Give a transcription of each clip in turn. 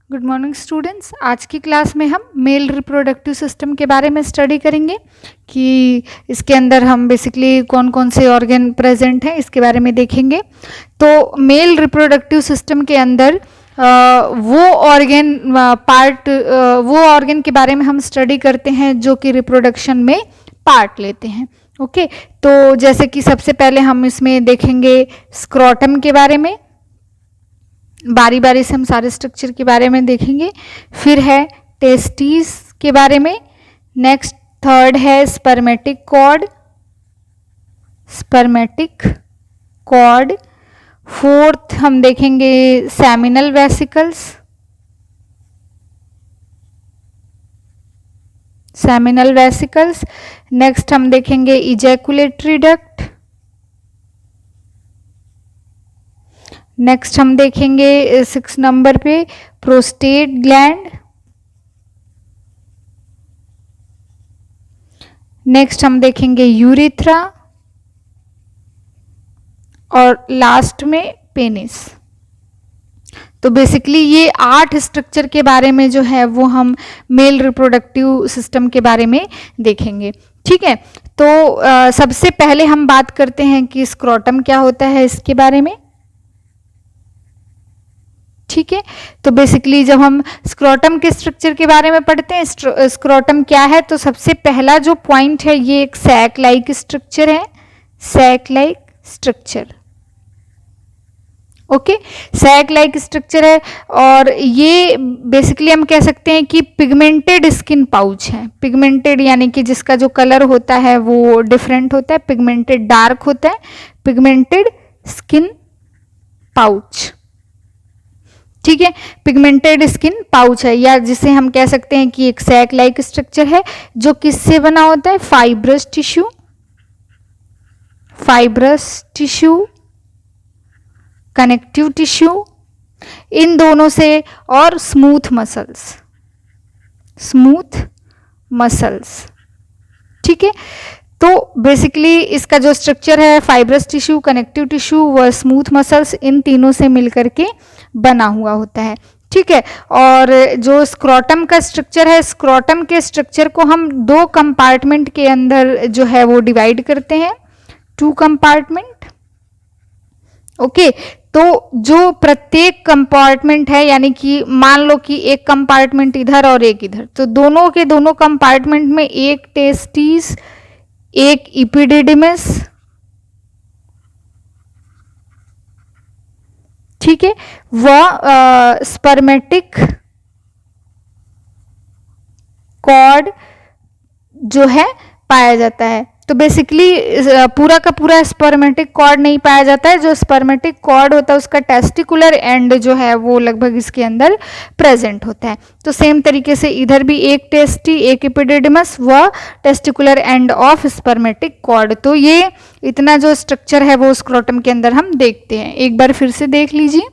Good morning students. आज की class में हम मेल रिप्रोडक्टिव सिस्टम के बारे में स्टडी करेंगे कि इसके अंदर हम बेसिकली कौन कौन से ऑर्गन प्रेजेंट हैं इसके बारे में देखेंगे। तो मेल रिप्रोडक्टिव सिस्टम के अंदर वो ऑर्गन के बारे में हम स्टडी करते हैं जो कि रिप्रोडक्शन में पार्ट लेते हैं। ओके, तो जैसे कि सबसे पहले हम इसमें देखेंगे स्क्रोटम के बारे में, बारी बारी से हम सारे स्ट्रक्चर के बारे में देखेंगे। फिर है टेस्टिस के बारे में, नेक्स्ट थर्ड है स्पर्मेटिक कॉर्ड, फोर्थ हम देखेंगे सेमिनल वेसिकल्स, नेक्स्ट हम देखेंगे इजैकुलेटरी डक्ट, नेक्स्ट हम देखेंगे 6 नंबर पे प्रोस्टेट ग्लैंड, नेक्स्ट हम देखेंगे यूरेथ्रा और लास्ट में पेनिस। तो बेसिकली ये 8 स्ट्रक्चर के बारे में जो है वो हम मेल रिप्रोडक्टिव सिस्टम के बारे में देखेंगे। ठीक है, तो सबसे पहले हम बात करते हैं कि स्क्रोटम क्या होता है इसके बारे में। ठीक है, तो बेसिकली जब हम स्क्रोटम के स्ट्रक्चर के बारे में पढ़ते हैं, स्क्रोटम क्या है, तो सबसे पहला जो पॉइंट है ये एक सैक लाइक स्ट्रक्चर है, sac like structure. Okay, sac like structure है और ये बेसिकली हम कह सकते हैं कि पिगमेंटेड स्किन पाउच है। पिगमेंटेड यानी कि जिसका जो कलर होता है वो डिफरेंट होता है, पिगमेंटेड डार्क होता है, पिगमेंटेड स्किन पाउच। ठीक है, पिगमेंटेड स्किन पाउच है, या जिसे हम कह सकते हैं कि एक सैक लाइक स्ट्रक्चर है जो किससे बना होता है, फाइब्रस टिश्यू, कनेक्टिव टिश्यू, इन दोनों से, और स्मूथ मसल्स। ठीक है, तो बेसिकली इसका जो स्ट्रक्चर है फाइब्रस टिश्यू, कनेक्टिव टिश्यू व स्मूथ मसल्स, इन तीनों से मिलकर के बना हुआ होता है। ठीक है, और जो स्क्रोटम का स्ट्रक्चर है, स्क्रोटम के स्ट्रक्चर को हम 2 कंपार्टमेंट के अंदर जो है वो डिवाइड करते हैं, 2 कंपार्टमेंट। ओके, तो जो प्रत्येक कंपार्टमेंट है, यानी कि मान लो कि एक कंपार्टमेंट इधर और एक इधर, तो दोनों के दोनों कंपार्टमेंट में एक टेस्टिस, एक इपिडिडिमस, ठीक है, वह स्पर्मेटिक कॉर्ड जो है पाया जाता है। तो बेसिकली पूरा का पूरा स्पर्मेटिक कॉर्ड नहीं पाया जाता है, जो स्पर्मेटिक कॉर्ड होता है उसका टेस्टिकुलर एंड जो है वो लगभग इसके अंदर प्रेजेंट होता है। तो सेम तरीके से इधर भी एक टेस्टी, एक एपिडिडिमस व testicular end of spermatic cord. तो ये इतना जो स्ट्रक्चर है वो स्क्रोटम के अंदर हम देखते हैं। एक बार फिर से देख लीजिए,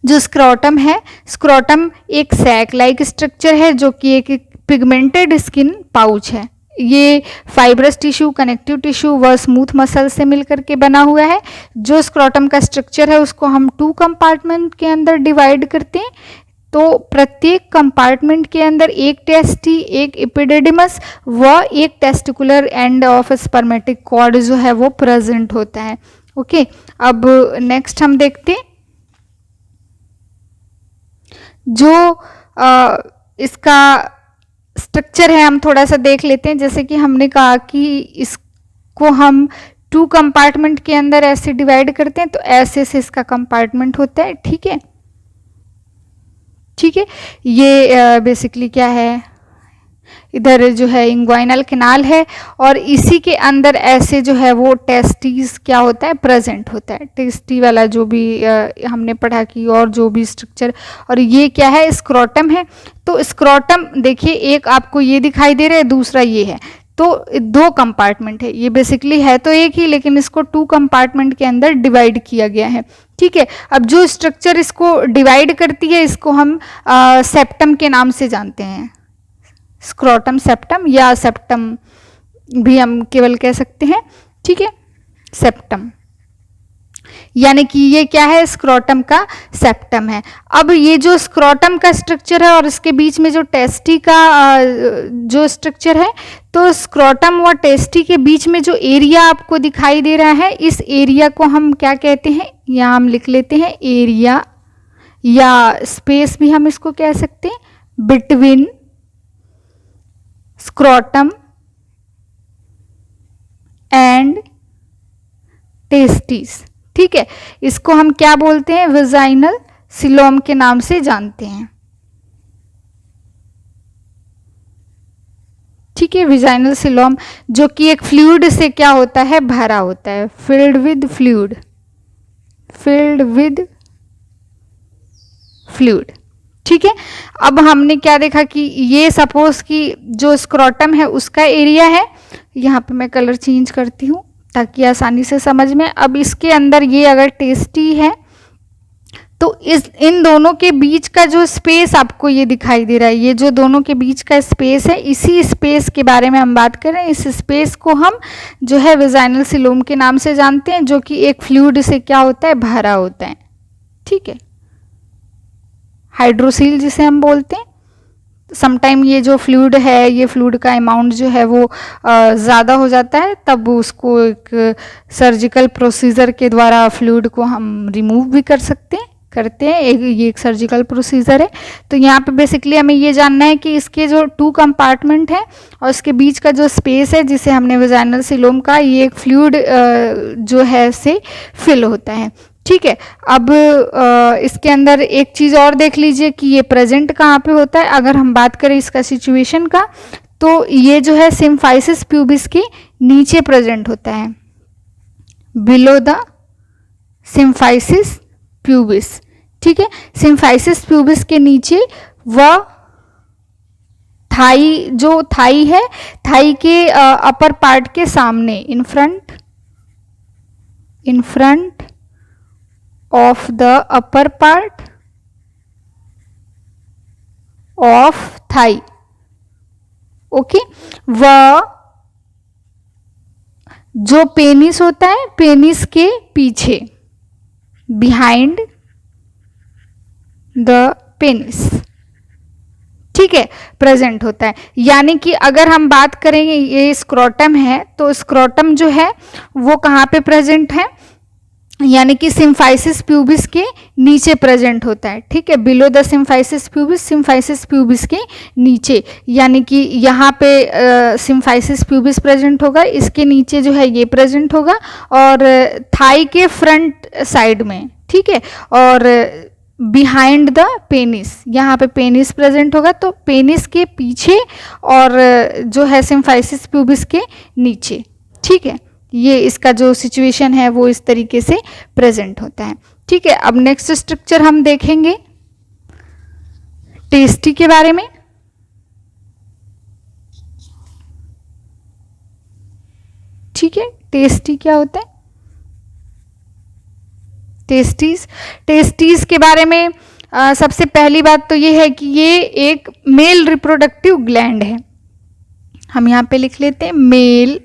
जो स्क्रोटम है, स्क्रोटम एक सैक लाइक स्ट्रक्चर है जो कि एक पिगमेंटेड स्किन पाउच है। ये फाइब्रस टिश्यू, कनेक्टिव टिश्यू व स्मूथ मसल से मिलकर के बना हुआ है। जो स्क्रोटम का स्ट्रक्चर है उसको हम 2 कंपार्टमेंट के अंदर डिवाइड करते हैं। तो प्रत्येक कंपार्टमेंट के अंदर एक टेस्टी, एक एपिडिडिमस व एक testicular end of spermatic cord जो है वो प्रेजेंट होता है। ओके, अब नेक्स्ट हम देखते हैं जो इसका स्ट्रक्चर है, हम थोड़ा सा देख लेते हैं। जैसे कि हमने कहा कि इसको हम 2 कंपार्टमेंट के अंदर ऐसे डिवाइड करते हैं, तो ऐसे से इसका कंपार्टमेंट होता है। ठीक है, ठीक है, ये बेसिकली क्या है, इधर जो है इंग्वाइनल कैनाल है और इसी के अंदर ऐसे जो है वो टेस्टीज क्या होता है, प्रेजेंट होता है। टेस्टी वाला जो भी हमने पढ़ा कि और जो भी स्ट्रक्चर, और ये क्या है, स्क्रोटम है। तो स्क्रोटम देखिए, एक आपको ये दिखाई दे रहा है, दूसरा ये है, तो 2 कंपार्टमेंट है। ये बेसिकली है तो एक ही, लेकिन इसको 2 कंपार्टमेंट के अंदर डिवाइड किया गया है। ठीक है, अब जो स्ट्रक्चर इसको डिवाइड करती है इसको हम सेप्टम के नाम से जानते हैं, स्क्रोटम सेप्टम, या सेप्टम भी हम केवल कह सकते हैं। ठीक है, सेप्टम। यानी कि ये क्या है, स्क्रोटम का सेप्टम है। अब ये जो स्क्रोटम का स्ट्रक्चर है और इसके बीच में जो टेस्टी का जो स्ट्रक्चर है, तो स्क्रोटम व टेस्टी के बीच में जो एरिया आपको दिखाई दे रहा है, इस एरिया को हम क्या कहते हैं, यहाँ हम लिख लेते हैं एरिया, या स्पेस भी हम इसको कह सकते हैं, बिटवीन स्क्रोटम एंड टेस्टिस। ठीक है, इसको हम क्या बोलते हैं, वेजाइनल सिलोम के नाम से जानते हैं। ठीक है, वेजाइनल सिलोम जो कि एक फ्लूइड से क्या होता है, भरा होता है, filled with fluid, filled with fluid. ठीक है, अब हमने क्या देखा कि ये सपोज कि जो स्क्रोटम है उसका एरिया है, यहाँ पे मैं कलर चेंज करती हूँ ताकि आसानी से समझ में। अब इसके अंदर ये अगर टेस्टी है तो इन दोनों के बीच का जो स्पेस आपको ये दिखाई दे रहा है, ये जो दोनों के बीच का स्पेस है, इसी स्पेस के बारे में हम बात कर रहे हैं। इस स्पेस को हम जो है वेजाइनल सिलोम के नाम से जानते हैं, जो कि एक फ्लूइड से क्या होता है, भरा होता है। ठीक है, हाइड्रोसील जिसे हम बोलते हैं। समटाइम ये जो फ्लूइड है, ये फ्लूइड का अमाउंट जो है वो ज़्यादा हो जाता है, तब उसको एक सर्जिकल प्रोसीजर के द्वारा फ्लूइड को हम रिमूव भी करते हैं। ये एक सर्जिकल प्रोसीजर है। तो यहाँ पे बेसिकली हमें ये जानना है कि इसके जो 2 कंपार्टमेंट है और इसके बीच का जो स्पेस है, जिसे हमने वेजाइनल सिलोम का, ये एक फ्लूइड जो है से फिल होता है। ठीक है, अब इसके अंदर एक चीज़ और देख लीजिए कि ये प्रेजेंट कहाँ पे होता है। अगर हम बात करें इसका सिचुएशन का, तो ये जो है सिम्फाइसिस प्यूबिस के नीचे प्रेजेंट होता है, बिलो द सिम्फाइसिस प्यूबिस। ठीक है, सिम्फाइसिस प्यूबिस के नीचे व थाई, जो थाई है, थाई के अपर पार्ट के सामने, in front of the upper part of thigh। Okay, व जो पेनिस होता है, पेनिस के पीछे, बिहाइंड द पेनिस। ठीक है, प्रेजेंट होता है। यानी कि अगर हम बात करेंगे, ये स्क्रोटम है, तो स्क्रोटम जो है वो कहाँ पे प्रेजेंट है, यानी कि सिम्फाइसिस प्यूबिस के नीचे प्रेजेंट होता है। ठीक है, बिलो द सिम्फाइसिस प्यूबिस के नीचे, यानी कि यहाँ पे सिम्फाइसिस प्यूबिस प्रेजेंट होगा, इसके नीचे जो है ये प्रेजेंट होगा, और थाई के फ्रंट साइड में। ठीक है, और बिहाइंड द पेनिस, यहाँ पे पेनिस प्रेजेंट होगा, तो पेनिस के पीछे और जो है सिम्फाइसिस प्यूबिस के नीचे। ठीक है, ये इसका जो सिचुएशन है वो इस तरीके से प्रेजेंट होता है। ठीक है, अब नेक्स्ट स्ट्रक्चर हम देखेंगे टेस्टी के बारे में। ठीक है, टेस्टी क्या होता है, टेस्टीज के बारे में सबसे पहली बात तो ये है कि ये एक मेल रिप्रोडक्टिव ग्लैंड है। हम यहाँ पे लिख लेते हैं मेल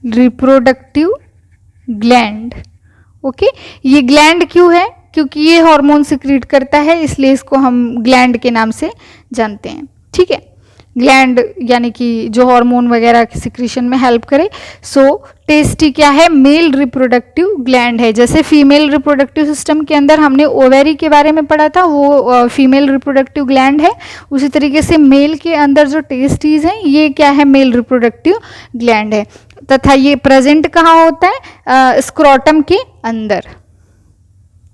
रिप्रोडक्टिव ग्लैंड। ओके, ये ग्लैंड क्यों है, क्योंकि ये हार्मोन सिक्रीट करता है, इसलिए इसको हम ग्लैंड के नाम से जानते हैं। ठीक है, ग्लैंड यानी कि जो हार्मोन वगैरह की सिक्रीशन में हेल्प करे। सो टेस्टी क्या है, मेल रिप्रोडक्टिव ग्लैंड है। जैसे फीमेल रिप्रोडक्टिव सिस्टम के अंदर हमने ओवेरी के बारे में पढ़ा था, वो फीमेल रिप्रोडक्टिव ग्लैंड है। उसी तरीके से मेल के अंदर जो टेस्टीज हैं, ये क्या है, मेल रिप्रोडक्टिव ग्लैंड है। तथा ये प्रेजेंट कहाँ होता है, स्क्रोटम के अंदर।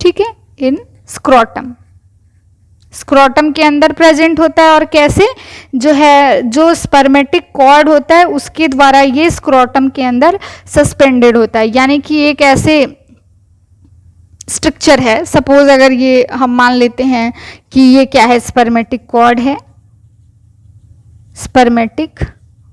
ठीक है, इन स्क्रोटम के अंदर प्रेजेंट होता है। और कैसे, जो है जो स्पर्मेटिक कॉर्ड होता है उसके द्वारा ये स्क्रोटम के अंदर सस्पेंडेड होता है। यानी कि एक ऐसे स्ट्रक्चर है, सपोज अगर ये हम मान लेते हैं कि ये क्या है, स्पर्मेटिक कॉर्ड है, स्पर्मेटिक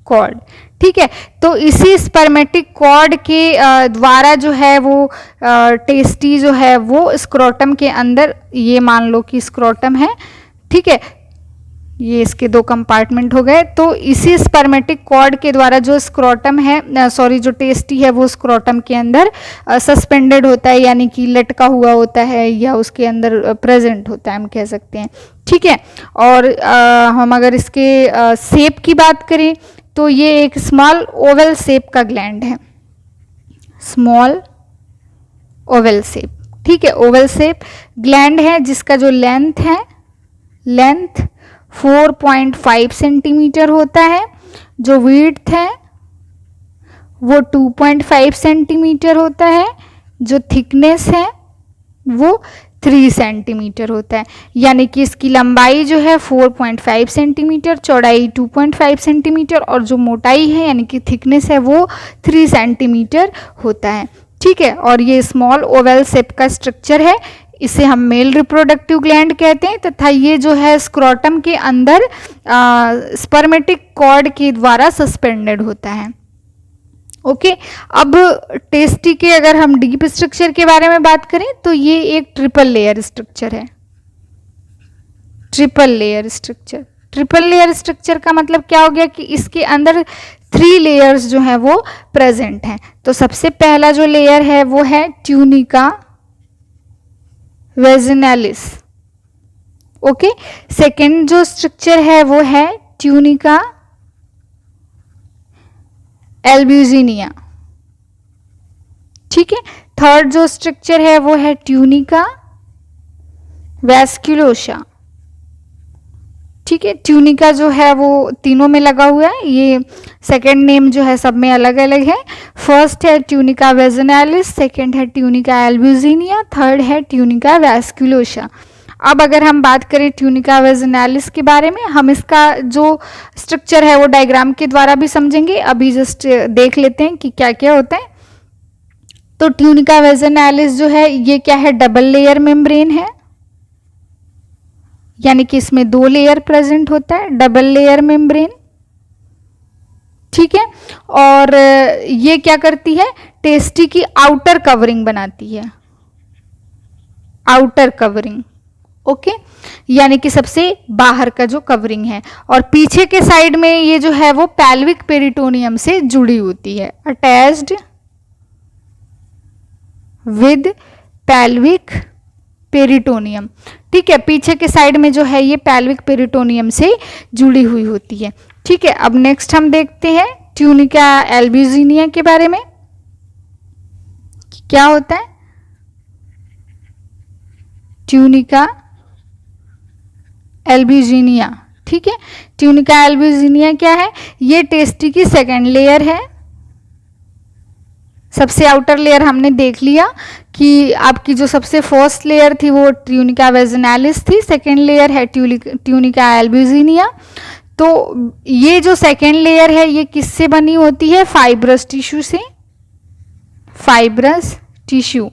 कॉर्ड। ठीक है, तो इसी स्पर्मेटिक कॉर्ड के द्वारा जो है वो टेस्टी जो है वो स्क्रोटम के अंदर, ये मान लो कि स्क्रोटम है। ठीक है, ये इसके दो कंपार्टमेंट हो गए। तो इसी स्पर्मेटिक कॉर्ड के द्वारा जो स्क्रोटम है, सॉरी जो टेस्टी है, वो स्क्रोटम के अंदर सस्पेंडेड होता है, यानी कि लटका हुआ होता है या उसके अंदर प्रेजेंट होता है, हम कह सकते हैं। ठीक है। और हम अगर इसके शेप की बात करें तो ये एक स्मॉल ओवल शेप का ग्लैंड है, स्मॉल ओवल शेप। ठीक है, ओवल शेप ग्लैंड है जिसका जो लेंथ है, लेंथ 4.5 सेंटीमीटर होता है। जो विड्थ है वो 2.5 सेंटीमीटर होता है। जो थिकनेस है वो 3 सेंटीमीटर होता है। यानी कि इसकी लंबाई जो है 4.5 सेंटीमीटर, चौड़ाई 2.5 सेंटीमीटर और जो मोटाई है यानी कि थिकनेस है वो 3 सेंटीमीटर होता है। ठीक है। और ये स्मॉल ओवल शेप का स्ट्रक्चर है, इसे हम मेल रिप्रोडक्टिव ग्लैंड कहते हैं, तथा ये जो है स्क्रोटम के अंदर स्पर्मेटिक कॉर्ड के द्वारा सस्पेंडेड होता है। ओके। अब टेस्टी के अगर हम डीप स्ट्रक्चर के बारे में बात करें तो ये एक ट्रिपल लेयर स्ट्रक्चर है। Triple layer structure, triple layer structure का मतलब क्या हो गया कि इसके अंदर 3 लेयर्स जो है वो प्रेजेंट हैं। तो सबसे पहला जो लेयर है वो है ट्यूनिका वेजिनालिस। ओके। सेकेंड जो स्ट्रक्चर है वो है ट्यूनिका एल्ब्यूजिनिया। ठीक है। थर्ड जो स्ट्रक्चर है वो है ट्यूनिका वैस्कुलोसा। ठीक है। ट्यूनिका जो है वो तीनों में लगा हुआ है, ये सेकेंड नेम जो है सब में अलग अलग है। फर्स्ट है ट्यूनिका वेजिनालिस, सेकेंड है ट्यूनिका एल्ब्यूजिनिया, थर्ड है ट्यूनिका वैस्कुलोसा। अब अगर हम बात करें ट्यूनिका वेजिनालिस के बारे में, हम इसका जो स्ट्रक्चर है वो डायग्राम के द्वारा भी समझेंगे। अभी जस्ट देख लेते हैं कि क्या क्या होता है। तो ट्यूनिका वेजिनालिस जो है ये क्या है, डबल लेयर मेम्ब्रेन है, यानी कि इसमें 2 लेयर प्रेजेंट होता है, डबल लेयर मेम्ब्रेन। ठीक है। और ये क्या करती है, टेस्टी की आउटर कवरिंग बनाती है, आउटर कवरिंग। ओके। यानी कि सबसे बाहर का जो कवरिंग है। और पीछे के साइड में ये जो है वो पैल्विक पेरिटोनियम से जुड़ी होती है, अटैच्ड विद पैल्विक पेरिटोनियम। ठीक है। पीछे के साइड में जो है ये पैल्विक पेरिटोनियम से जुड़ी हुई होती है। ठीक है। अब नेक्स्ट हम देखते हैं ट्यूनिका एल्ब्यूजिनिया के बारे में, क्या होता है ट्यूनिका एल्ब्यूजिनिया। ठीक है। ट्यूनिका एल्ब्यूजिनिया क्या है, ये टेस्टी की सेकेंड लेयर है। सबसे आउटर लेयर हमने देख लिया कि आपकी जो सबसे फर्स्ट लेयर थी वो ट्यूनिका वेजिनालिस थी, सेकेंड लेयर है ट्यूनिका एल्ब्यूजिनिया। तो ये जो सेकेंड लेयर है ये किससे बनी होती है, फाइब्रस टिश्यू से, फाइब्रस टिश्यू।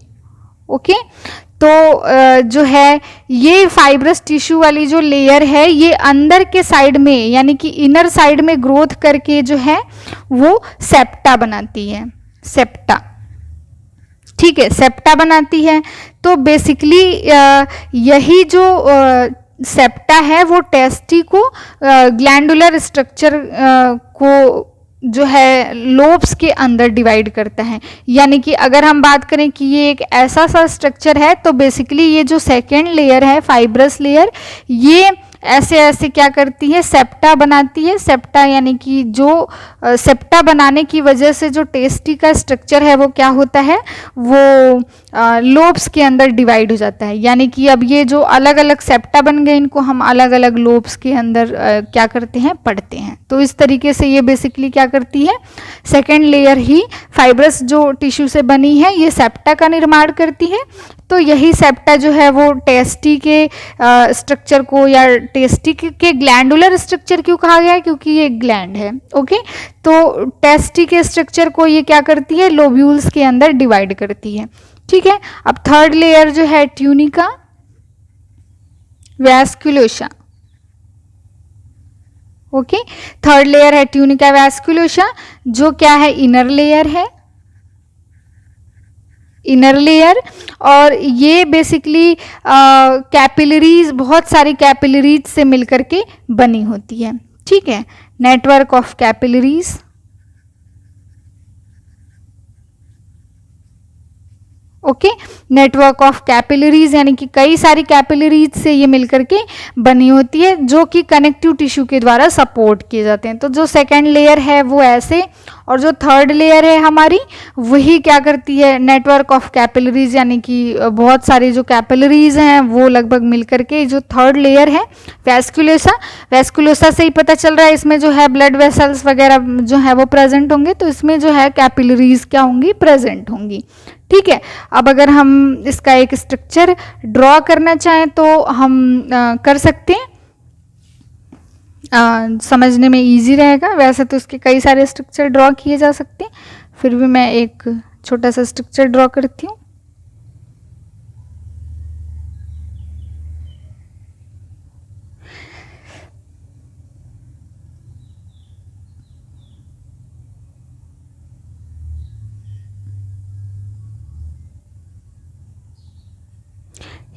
ओके। तो जो है ये फाइब्रस टिश्यू वाली जो लेयर है ये अंदर के साइड में यानी कि इनर साइड में ग्रोथ करके जो है वो सेप्टा बनाती है, सेप्टा। ठीक है, सेप्टा बनाती है। तो बेसिकली यही जो सेप्टा है वो टेस्टी को ग्लैंडुलर स्ट्रक्चर को जो है लोब्स के अंदर डिवाइड करता है। यानी कि अगर हम बात करें कि ये एक ऐसा सा स्ट्रक्चर है तो बेसिकली ये जो सेकेंड लेयर है फाइब्रस लेयर, ये ऐसे ऐसे क्या करती है, सेप्टा बनाती है। सेप्टा यानी कि जो सेप्टा बनाने की वजह से जो टेस्टी का स्ट्रक्चर है वो क्या होता है, वो लोब्स के अंदर डिवाइड हो जाता है। यानी कि अब ये जो अलग अलग सेप्टा बन गए इनको हम अलग अलग लोब्स के अंदर क्या करते हैं, पढ़ते हैं। तो इस तरीके से ये बेसिकली क्या करती है, सेकेंड लेयर ही फाइब्रस जो टिश्यू से बनी है ये सेप्टा का निर्माण करती है। तो यही सेप्टा जो है वो टेस्टी के स्ट्रक्चर को या टेस्टी के ग्लैंडुलर स्ट्रक्चर क्यों कहा गया है, क्योंकि ये ग्लैंड है। ओके। तो टेस्टी के स्ट्रक्चर को ये क्या करती है, लोब्यूल्स के अंदर डिवाइड करती है। ठीक है। अब थर्ड लेयर जो है tunica vasculosa. Okay. Third layer है ट्यूनिका वैस्कुलोसा जो क्या है, इनर लेयर है। Inner layer. और ये बेसिकली कैपिलरीज, बहुत सारी कैपिलरीज से मिलकर के बनी होती है। ठीक है, network of capillaries. Okay, network of capillaries यानी कि कई सारी कैपिलरीज से ये मिलकर के बनी होती है, जो कि कनेक्टिव टिश्यू के द्वारा सपोर्ट किए जाते हैं। तो जो सेकेंड लेयर है वो ऐसे, और जो थर्ड लेयर है हमारी, वही क्या करती है, नेटवर्क ऑफ कैपिलरीज यानी कि बहुत सारी जो कैपिलरीज हैं वो लगभग मिलकर के जो थर्ड लेयर है वैस्कुलोसा। वैस्कुलोसा से ही पता चल रहा है इसमें जो है ब्लड वेसल्स वगैरह जो है वो प्रेजेंट होंगे, तो इसमें जो है कैपिलरीज क्या होंगी, प्रेजेंट होंगी। ठीक है, अब अगर हम इसका एक स्ट्रक्चर ड्रॉ करना चाहें तो हम कर सकते हैं, समझने में इजी रहेगा। वैसे तो इसके कई सारे स्ट्रक्चर ड्रॉ किए जा सकते हैं, फिर भी मैं एक छोटा सा स्ट्रक्चर ड्रॉ करती हूँ।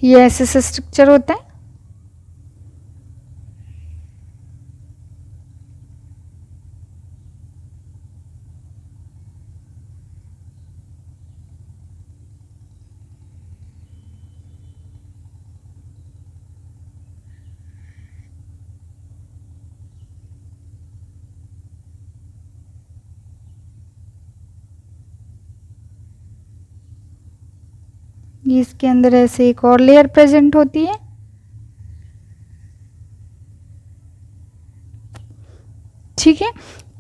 ये ऐसे स्ट्रक्चर होता है। इसके अंदर ऐसे एक और लेयर प्रेजेंट होती है। ठीक है,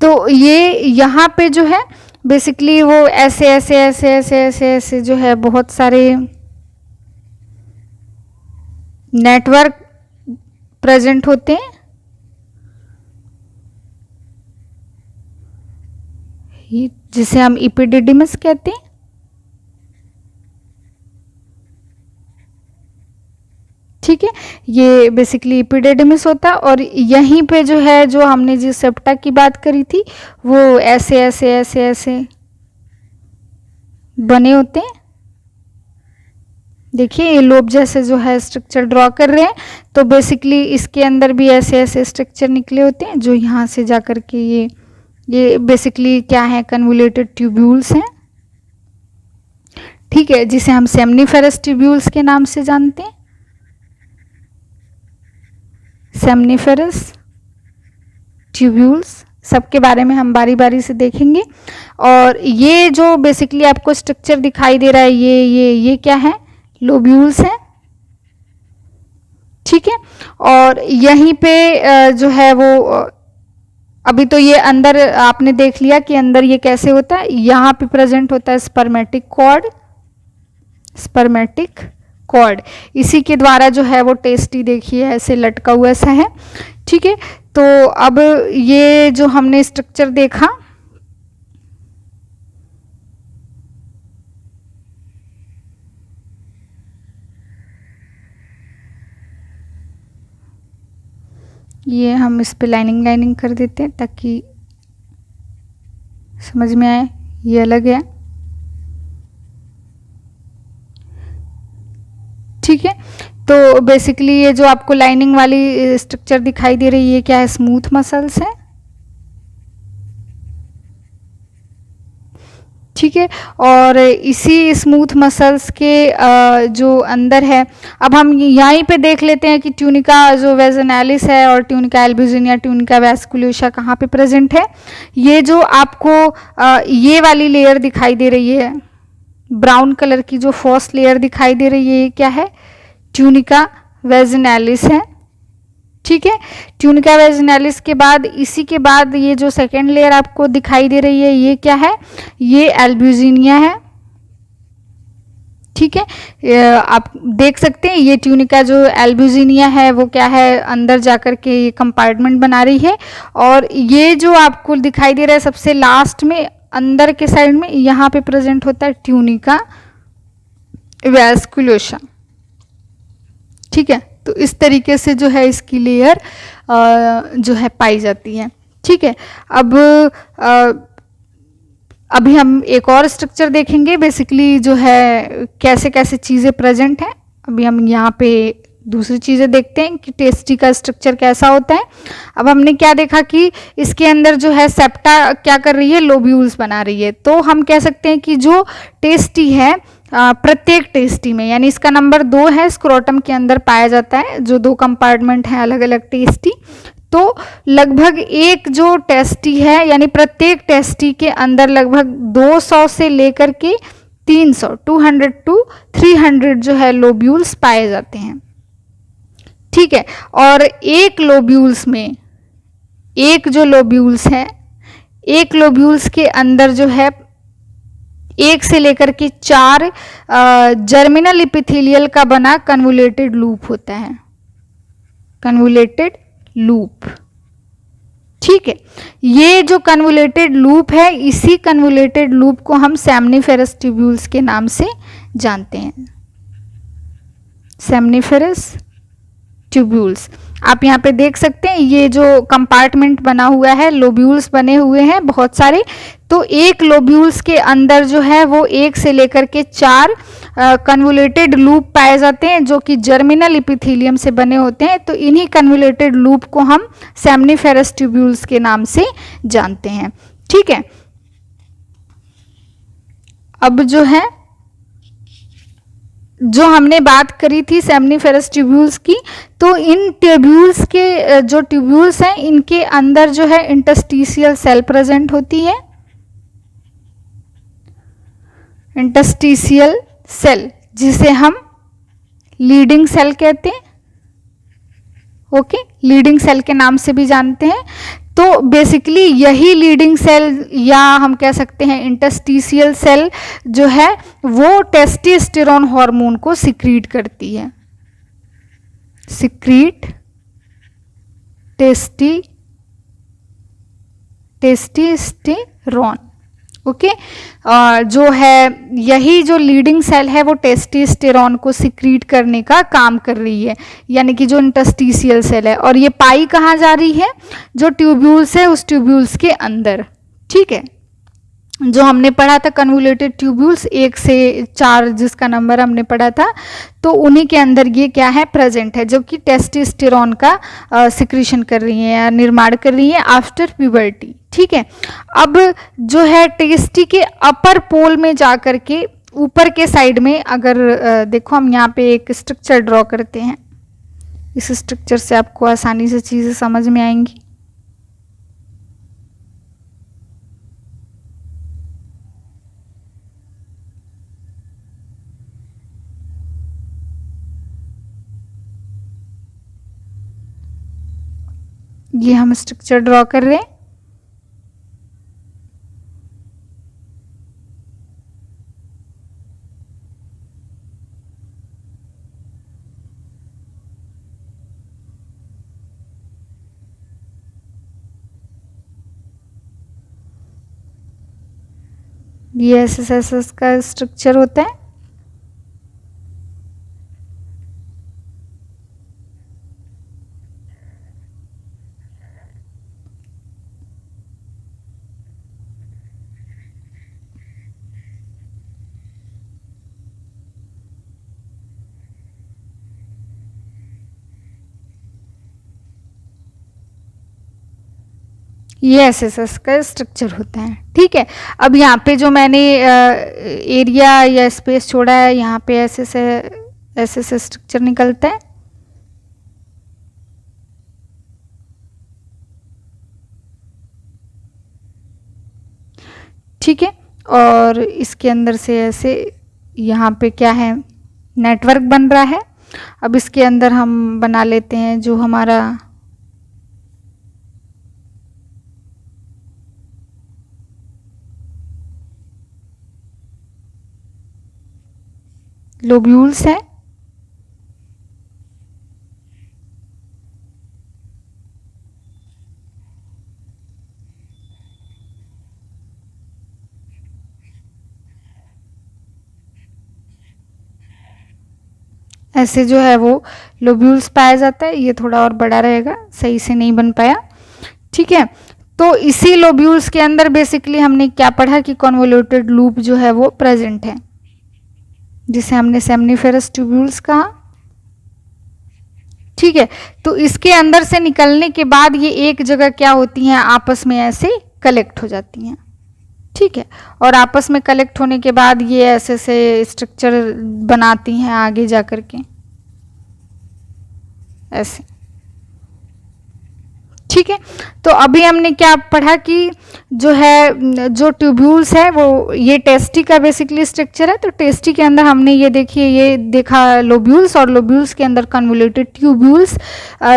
तो ये यहाँ पे जो है बेसिकली वो ऐसे ऐसे ऐसे ऐसे ऐसे ऐसे जो है बहुत सारे नेटवर्क प्रेजेंट होते हैं। जिसे हम इपिडिडिमस कहते हैं। ठीक है, ये बेसिकली इपिडिडिमिस होता है, और यहीं पे जो है, जो हमने जिस सेप्टा की बात करी थी, वो ऐसे ऐसे ऐसे ऐसे बने होते हैं। देखिए ये लोब जैसे जो है स्ट्रक्चर ड्रॉ कर रहे हैं, तो बेसिकली इसके अंदर भी ऐसे ऐसे स्ट्रक्चर निकले होते हैं, जो यहाँ से जा कर के ये बेसिकली क्या है, कन्वोल्यूटेड ट्यूब्यूल्स हैं। ठीक है, जिसे हम सेमनीफेरस ट्यूब्यूल्स के नाम से जानते हैं। सेमनीफेरस ट्यूब्यूल्स, सबके बारे में हम बारी बारी से देखेंगे। और ये जो बेसिकली आपको स्ट्रक्चर दिखाई दे रहा है, ये क्या है, लोब्यूल्स हैं। ठीक है, और यहीं पे जो है वो अभी तो ये अंदर आपने देख लिया कि अंदर ये कैसे होता है। यहाँ पे प्रेजेंट होता है स्पर्मेटिक कॉर्ड, स्पर्मेटिक कॉर्ड, इसी के द्वारा जो है वो टेस्टी देखिए ऐसे लटका हुआ सा है। ठीक है, तो अब ये जो हमने स्ट्रक्चर देखा, ये हम इस पे लाइनिंग कर देते हैं ताकि समझ में आए, ये अलग है। ठीक है, तो बेसिकली ये जो आपको लाइनिंग वाली स्ट्रक्चर दिखाई दे रही है, क्या है, स्मूथ मसल्स है। ठीक है, और इसी स्मूथ मसल्स के जो अंदर है, अब हम यहीं पे देख लेते हैं कि ट्यूनिका जो वेजनालिस है और ट्यूनिका एल्ब्यूजिनिया, ट्यूनिका वैस्कुलोसा कहाँ पे प्रेजेंट है। ये जो आपको ये वाली लेयर दिखाई दे रही है, ब्राउन कलर की जो फर्स्ट लेयर दिखाई दे रही है, ये क्या है, ट्यूनिका वेजनालिस है। ठीक है, ट्यूनिका वेजनालिस के बाद इसी के बाद ये जो सेकेंड लेयर आपको दिखाई दे रही है, ये क्या है, ये एल्ब्यूजिनिया है। ठीक है, आप देख सकते हैं ये ट्यूनिका जो एल्ब्यूजिनिया है वो क्या है, अंदर जाकर के ये कंपार्टमेंट बना रही है। और ये जो आपको दिखाई दे रहा है सबसे लास्ट में अंदर के साइड में, यहाँ पे प्रेजेंट होता है ट्यूनिका वैस्कुलोसा। ठीक है, तो इस तरीके से जो है इसकी लेयर जो है पाई जाती है। ठीक है, अब अभी हम एक और स्ट्रक्चर देखेंगे, बेसिकली जो है कैसे कैसे चीज़ें प्रेजेंट हैं। अभी हम यहाँ पे दूसरी चीज़ें देखते हैं कि टेस्टी का स्ट्रक्चर कैसा होता है। अब हमने क्या देखा कि इसके अंदर जो है सेप्टा क्या कर रही है, लोब्यूल्स बना रही है। तो हम कह सकते हैं कि जो टेस्टी है प्रत्येक टेस्टी में, यानी इसका नंबर 2 है, स्क्रोटम के अंदर पाया जाता है, जो 2 कंपार्टमेंट हैं अलग अलग टेस्टी। तो लगभग एक जो टेस्टी है, यानी प्रत्येक टेस्टी के अंदर लगभग 200 से लेकर के 300 200 टू 300 जो है लोब्यूल्स पाए जाते हैं। ठीक है, और एक लोब्यूल्स में, एक जो लोब्यूल्स है, एक लोब्यूल्स के अंदर जो है 1 से लेकर के 4 जर्मिनल इपिथेलियल का बना कन्वोलेटेड लूप होता है, कन्वोलेटेड लूप। ठीक है, ये जो कन्वोलेटेड लूप है, इसी कन्वोलेटेड लूप को हम सेमनीफेरस ट्यूब्यूल्स के नाम से जानते हैं, सेमनीफेरस ट्यूब्यूल्स। आप यहाँ पे देख सकते हैं ये जो कंपार्टमेंट बना हुआ है, लोब्यूल्स बने हुए हैं बहुत सारे। तो एक लोब्यूल्स के अंदर जो है वो 1 से लेकर के 4 कन्वोलेटेड लूप पाए जाते हैं, जो कि जर्मिनल इपिथेलियम से बने होते हैं। तो इन्हीं कन्वोलेटेड लूप को हम सेमनीफेरस ट्यूब्यूल्स के नाम से जानते हैं। ठीक है, अब जो है, जो हमने बात करी थी सेमनीफेरस ट्यूब्यूल्स की, तो इन ट्यूब्यूल्स के जो ट्यूब्यूल्स हैं, इनके अंदर जो है इंटरस्टिशियल सेल प्रेजेंट होती है, इंटरस्टिशियल सेल, जिसे हम लीडिंग सेल कहते हैं। ओके, लीडिंग सेल के नाम से भी जानते हैं। तो बेसिकली यही लीडिंग सेल, या हम कह सकते हैं इंटरस्टिशियल सेल जो है वो टेस्टोस्टेरोन हार्मोन को सिक्रीट करती है, सिक्रीट टेस्टोस्टेरोन। ओके, जो है यही जो लीडिंग सेल है वो टेस्टोस्टेरोन को सिक्रीट करने का काम कर रही है, यानी कि जो इंटरस्टिशियल सेल है। और ये पाई कहाँ जा रही है, जो ट्यूब्यूल्स है उस ट्यूब्यूल्स के अंदर। ठीक है, जो हमने पढ़ा था कन्वोलेटेड ट्यूब्यूल्स 1 से 4 जिसका नंबर हमने पढ़ा था, तो उन्हीं के अंदर ये क्या है, प्रेजेंट है, जो कि टेस्टोस्टेरोन का सिक्रीशन कर रही है या निर्माण कर रही है आफ्टर प्यूबर्टी। ठीक है, अब जो है टेस्टी के अपर पोल में जाकर के ऊपर के साइड में, अगर देखो हम यहाँ पे एक स्ट्रक्चर ड्रॉ करते हैं, इस स्ट्रक्चर से आपको आसानी से चीज़ें समझ में आएंगी। ये हम स्ट्रक्चर ड्रॉ कर रहे हैं। ये एसएसएस का स्ट्रक्चर होता है। ये एसएसएस का स्ट्रक्चर होता है। ठीक है, अब यहाँ पे जो मैंने एरिया या स्पेस छोड़ा है, यहाँ पे एसएसएस स्ट्रक्चर निकलता है। ठीक है, और इसके अंदर से ऐसे यहाँ पे क्या है, नेटवर्क बन रहा है। अब इसके अंदर हम बना लेते हैं जो हमारा लोब्यूल्स है। ऐसे जो है वो लोब्यूल्स पाया जाता है। ये थोड़ा और बड़ा रहेगा, सही से नहीं बन पाया। ठीक है, तो इसी लोब्यूल्स के अंदर बेसिकली हमने क्या पढ़ा कि कन्वोल्यूटेड लूप जो है वो प्रेजेंट है, जिसे हमने सेमनीफेरस ट्यूब्यूल्स कहा। ठीक है, तो इसके अंदर से निकलने के बाद ये एक जगह क्या होती हैं, आपस में ऐसे कलेक्ट हो जाती हैं। ठीक है, और आपस में कलेक्ट होने के बाद ये ऐसे ऐसे स्ट्रक्चर बनाती हैं आगे जाकर के ऐसे। ठीक है, तो अभी हमने क्या पढ़ा कि जो है जो ट्यूब्यूल्स है वो ये टेस्टी का बेसिकली स्ट्रक्चर है। तो टेस्टी के अंदर हमने ये देखिए ये देखा लोब्यूल्स, और लोब्यूल्स के अंदर कन्वोल्यूटेड ट्यूब्यूल्स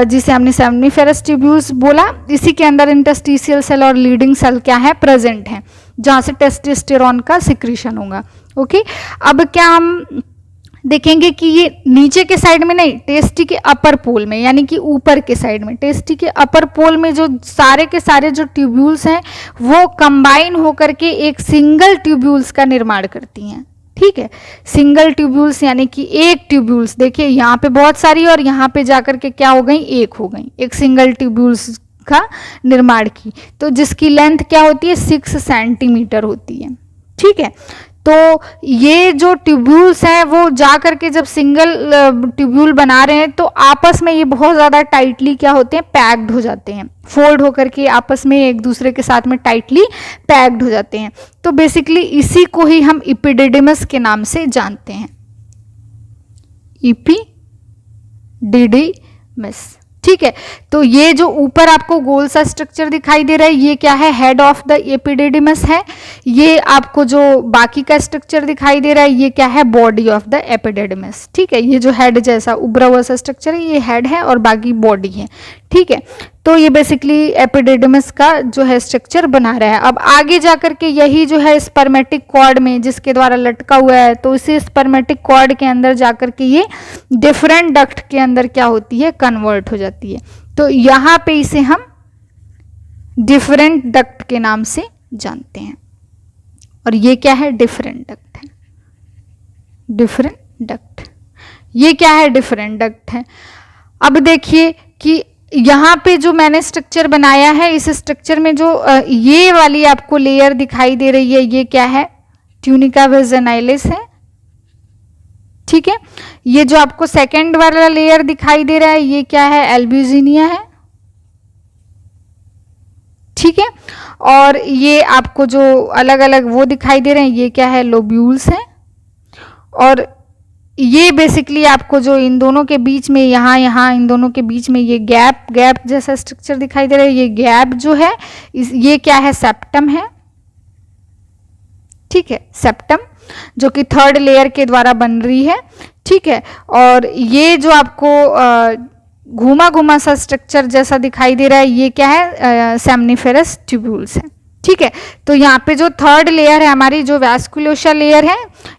जिसे हमने सेमनीफेरस ट्यूब्यूल्स बोला। इसी के अंदर इंटरस्टिशियल सेल और लीडिंग सेल क्या है, प्रेजेंट है, जहाँ से टेस्टोस्टेरोन का सिक्रीशन होगा। ओके, अब क्या हम देखेंगे कि ये नीचे के साइड में नहीं, टेस्टी के अपर पोल में, यानी कि ऊपर के साइड में, टेस्टी के अपर पोल में जो सारे के सारे जो ट्यूब्यूल्स हैं वो कंबाइन होकर के एक सिंगल ट्यूब्यूल्स का निर्माण करती हैं। ठीक है, सिंगल ट्यूब्यूल्स यानी कि एक ट्यूब्यूल्स, देखिए यहाँ पे बहुत सारी और यहाँ पे जाकर के क्या हो गई, एक हो गई, एक सिंगल ट्यूब्यूल्स का निर्माण की, तो जिसकी लेंथ क्या होती है, 6 सेंटीमीटर होती है। ठीक है, तो ये जो ट्यूब्यूल्स हैं वो जा करके जब सिंगल ट्यूब्यूल बना रहे हैं तो आपस में ये बहुत ज़्यादा टाइटली क्या होते हैं, पैक्ड हो जाते हैं, फोल्ड होकर के आपस में एक दूसरे के साथ में टाइटली पैक्ड हो जाते हैं। तो बेसिकली इसी को ही हम इपिडिडिमस के नाम से जानते हैं, इपिडिडिमस। ठीक है, तो ये जो ऊपर आपको गोल सा स्ट्रक्चर दिखाई दे रहा है ये क्या है, हेड ऑफ द एपिडिडिमस है। ये आपको जो बाकी का स्ट्रक्चर दिखाई दे रहा है ये क्या है, बॉडी ऑफ द एपिडिडिमस। ठीक है, ये जो हेड जैसा उभरा हुआ सा स्ट्रक्चर है ये हेड है और बाकी बॉडी है। ठीक है, तो ये बेसिकली एपिडिडिमस का जो है स्ट्रक्चर बना रहा है। अब आगे जाकर के यही जो है स्पर्मेटिक कॉर्ड में जिसके द्वारा लटका हुआ है, तो इसी स्पर्मेटिक कॉर्ड के अंदर जाकर के ये डिफरेंट डक्ट के अंदर क्या होती है, कन्वर्ट हो जाती है। तो यहाँ पे इसे हम डिफरेंट डक्ट के नाम से जानते हैं, और ये क्या है, डिफरेंट डक्ट है, डिफरेंट डक्ट। ये क्या है, डिफरेंट डक्ट है। अब देखिए कि यहाँ पे जो मैंने स्ट्रक्चर बनाया है, इस स्ट्रक्चर में जो ये वाली आपको लेयर दिखाई दे रही है ये क्या है, ट्यूनिका वेजाइनालिस है। ठीक है, ये जो आपको सेकेंड वाला लेयर दिखाई दे रहा है ये क्या है, एल्ब्यूजिनिया है। ठीक है, और ये आपको जो अलग अलग वो दिखाई दे रहे हैं ये क्या है, लोब्यूल्स है। और ये बेसिकली आपको जो इन दोनों के बीच में यहाँ इन दोनों के बीच में ये गैप जैसा स्ट्रक्चर दिखाई दे रहा है, ये गैप जो है ये क्या है, सेप्टम है। ठीक है, सेप्टम जो कि थर्ड लेयर के द्वारा बन रही है। ठीक है, और ये जो आपको घुमा घुमा सा स्ट्रक्चर जैसा दिखाई दे रहा है ये क्या है, सेमनीफेरस ट्यूब्यूल्स है। ठीक है, तो यहाँ पे जो थर्ड लेयर है हमारी जो वैस्कुलोसा लेयर है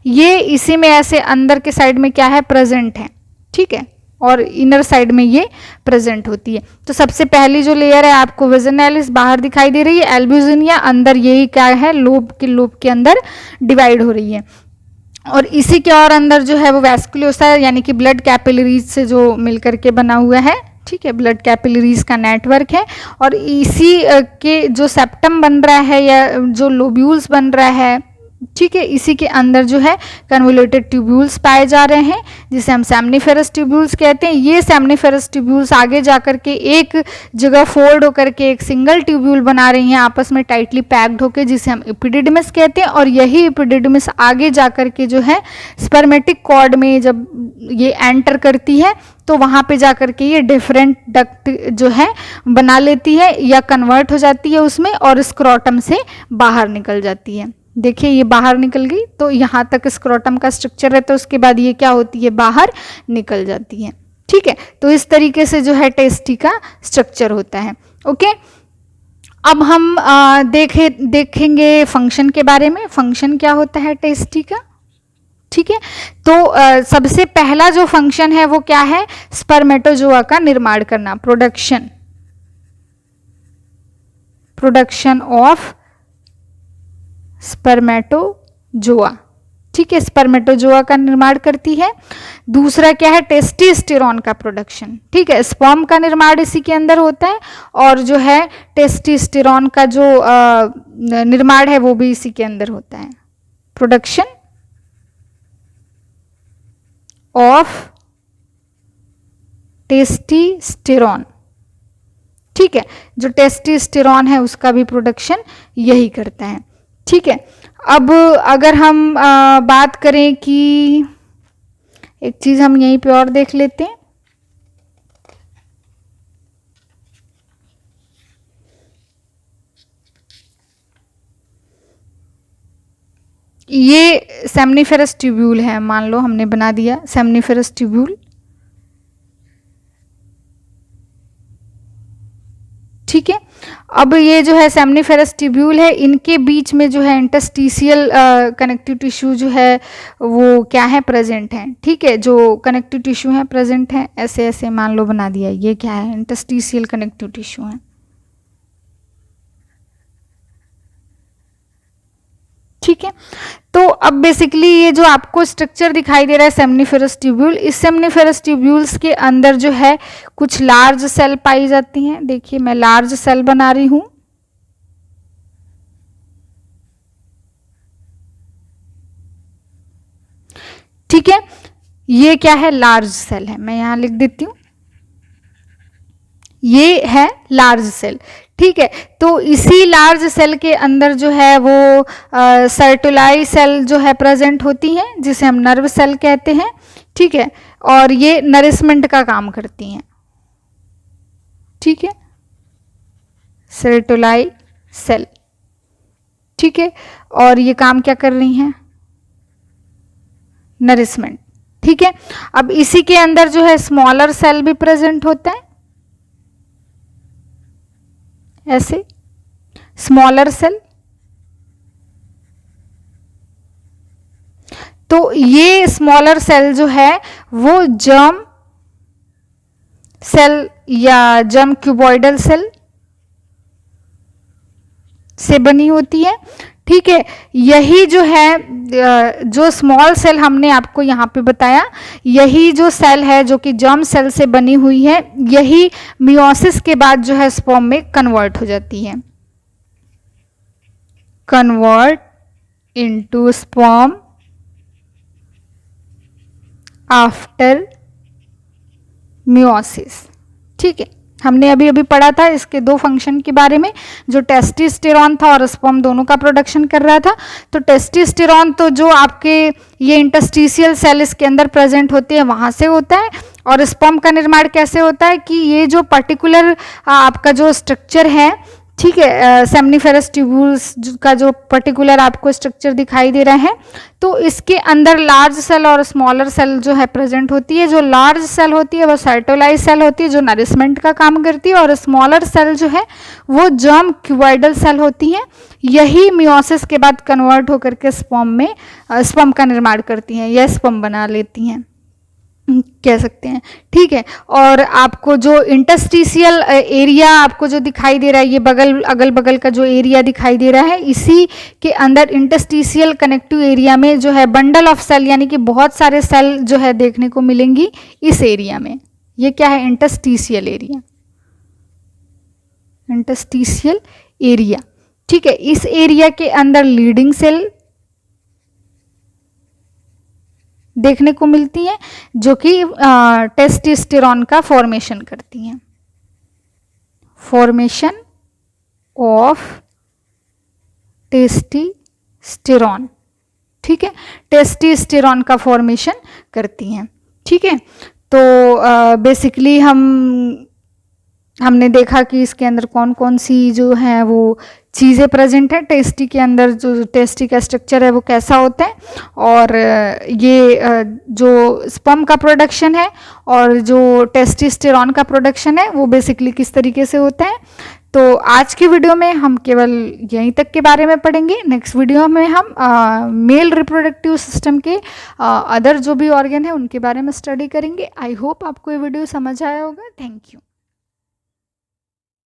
ये इसी में ऐसे अंदर के साइड में क्या है, प्रेजेंट है। ठीक है, और इनर साइड में ये प्रेजेंट होती है। तो सबसे पहली जो लेयर है आपको वेजाइनालिस बाहर दिखाई दे रही है, एल्ब्यूजिनिया अंदर यही क्या है, लोब के अंदर डिवाइड हो रही है। और इसी के और अंदर जो है वो वैस्कुलोसा यानी कि ब्लड कैपिलरीज से जो मिलकर के बना हुआ है। ठीक है, ब्लड कैपिलरीज का नेटवर्क है, और इसी के जो सेप्टम बन रहा है या जो लोब्यूल्स बन रहा है, ठीक है, इसी के अंदर जो है कन्वोल्यूटेड ट्यूब्यूल्स पाए जा रहे हैं जिसे हम सेमनीफेरस ट्यूब्यूल्स कहते हैं। ये सेमनीफेरस ट्यूब्यूल्स आगे जाकर के एक जगह फोल्ड होकर के एक सिंगल ट्यूब्यूल बना रही हैं आपस में टाइटली पैक्ड होकर, जिसे हम एपिडिडिमस कहते हैं। और यही एपिडिडिमस आगे जाकर के जो है स्पर्मेटिक कॉर्ड में जब ये एंटर करती है तो वहाँ पे जाकर के ये डिफरेंट डक्ट जो है बना लेती है या कन्वर्ट हो जाती है उसमें, और स्क्रोटम से बाहर निकल जाती है। देखिए ये बाहर निकल गई, तो यहाँ तक स्क्रोटम का स्ट्रक्चर है, तो उसके बाद ये क्या होती है, बाहर निकल जाती है। ठीक है, तो इस तरीके से जो है टेस्टी का स्ट्रक्चर होता है। ओके, अब हम देखेंगे फंक्शन के बारे में। फंक्शन क्या होता है टेस्टी का। ठीक है, तो सबसे पहला जो फंक्शन है वो क्या है, स्पर्मेटोजोआ का निर्माण करना, प्रोडक्शन ऑफ स्पर्मेटोजोआ। ठीक है, स्पर्मेटोजोआ का निर्माण करती है। दूसरा क्या है, टेस्टोस्टेरोन का प्रोडक्शन। ठीक है, स्पर्म का निर्माण इसी के अंदर होता है और जो है टेस्टोस्टेरोन का जो निर्माण है वो भी इसी के अंदर होता है। Production of testosterone. ठीक है, जो टेस्टोस्टेरोन है उसका भी प्रोडक्शन यही करता है। ठीक है, अब अगर हम बात करें कि एक चीज हम यहीं पे और देख लेते हैं। ये सेमनीफेरस ट्यूब्यूल है, मान लो हमने बना दिया सेमनीफेरस ट्यूब्यूल। ठीक है, अब ये जो है सेमनीफेरस ट्यूब्यूल है, इनके बीच में जो है इंटरस्टिशियल कनेक्टिव टिश्यू जो है वो क्या है, प्रेजेंट है। ठीक है, जो कनेक्टिव टिश्यू है प्रेजेंट है, ऐसे ऐसे मान लो बना दिया, ये क्या है, इंटरस्टिशियल कनेक्टिव टिश्यू है। ठीक है, तो अब बेसिकली ये जो आपको स्ट्रक्चर दिखाई दे रहा है सेमनीफेरस ट्यूब्यूल, इस सेमनीफेरस ट्यूब्यूल्स के अंदर जो है कुछ लार्ज सेल पाई जाती हैं। देखिए मैं लार्ज सेल बना रही हूं। ठीक है, ये क्या है, लार्ज सेल है, मैं यहां लिख देती हूं, ये है लार्ज सेल। ठीक है, तो इसी लार्ज सेल के अंदर जो है वो सर्टुलाई सेल जो है प्रेजेंट होती हैं, जिसे हम नर्व सेल कहते हैं। ठीक है, और ये नरिशमेंट का काम करती हैं। ठीक है, सर्टुलाई सेल। ठीक है, और ये काम क्या कर रही हैं, नरिशमेंट। ठीक है, अब इसी के अंदर जो है स्मॉलर सेल भी प्रेजेंट होता है, ऐसे स्मॉलर सेल। तो ये स्मॉलर सेल जो है वो जर्म सेल या जर्म क्यूबॉइडल सेल से बनी होती है। ठीक है, यही जो है जो स्मॉल सेल हमने आपको यहाँ पे बताया, यही जो सेल है जो कि जर्म सेल से बनी हुई है, यही मियोसिस के बाद जो है स्पर्म में कन्वर्ट हो जाती है, convert into sperm after meiosis. ठीक है, हमने अभी अभी पढ़ा था इसके दो फंक्शन के बारे में, जो टेस्टोस्टेरोन था और स्पर्म दोनों का प्रोडक्शन कर रहा था। तो टेस्टोस्टेरोन तो जो आपके ये इंटरस्टिशियल सेल इसके अंदर प्रेजेंट होती है वहां से होता है, और स्पर्म का निर्माण कैसे होता है कि ये जो पर्टिकुलर आपका जो स्ट्रक्चर है, ठीक है, सेमनीफेरस ट्यूब्यूल्स का जो पर्टिकुलर आपको स्ट्रक्चर दिखाई दे रहा है, तो इसके अंदर लार्ज सेल और स्मॉलर सेल जो है प्रेजेंट होती है। जो लार्ज सेल होती है वो सर्टोलाइज सेल होती है जो नरिशमेंट का काम करती है, और स्मॉलर सेल जो है वो जर्म क्यूबॉइडल सेल होती है। यही मियोसिस के बाद कन्वर्ट होकर के स्पर्म में स्पर्म का निर्माण करती हैं, यह स्पर्म बना लेती हैं कह सकते हैं। ठीक है, और आपको जो इंटरस्टिशियल एरिया आपको जो दिखाई दे रहा है, ये बगल अगल बगल का जो एरिया दिखाई दे रहा है, इसी के अंदर इंटरस्टिशियल कनेक्टिव एरिया में जो है बंडल ऑफ सेल यानी कि बहुत सारे सेल जो है देखने को मिलेंगी इस एरिया में। ये क्या है, इंटरस्टिशियल एरिया, इंटरस्टिशियल एरिया। ठीक है, इस एरिया के अंदर लीडिंग सेल देखने को मिलती हैं जो कि टेस्टोस्टेरोन का फॉर्मेशन करती हैं, फॉर्मेशन ऑफ टेस्टोस्टेरोन। ठीक है, टेस्टोस्टेरोन का फॉर्मेशन करती हैं। ठीक है, तो बेसिकली हमने देखा कि इसके अंदर कौन कौन सी जो है वो चीज़ें प्रेजेंट है, टेस्टी के अंदर जो टेस्टी का स्ट्रक्चर है वो कैसा होता है, और ये जो स्पर्म का प्रोडक्शन है और जो टेस्टोस्टेरोन का प्रोडक्शन है वो बेसिकली किस तरीके से होता है। तो आज की वीडियो में हम केवल यहीं तक के बारे में पढ़ेंगे। नेक्स्ट वीडियो में हम मेल रिप्रोडक्टिव सिस्टम के अदर जो भी ऑर्गन है उनके बारे में स्टडी करेंगे। आई होप आपको ये वीडियो समझ आया होगा। Thank you.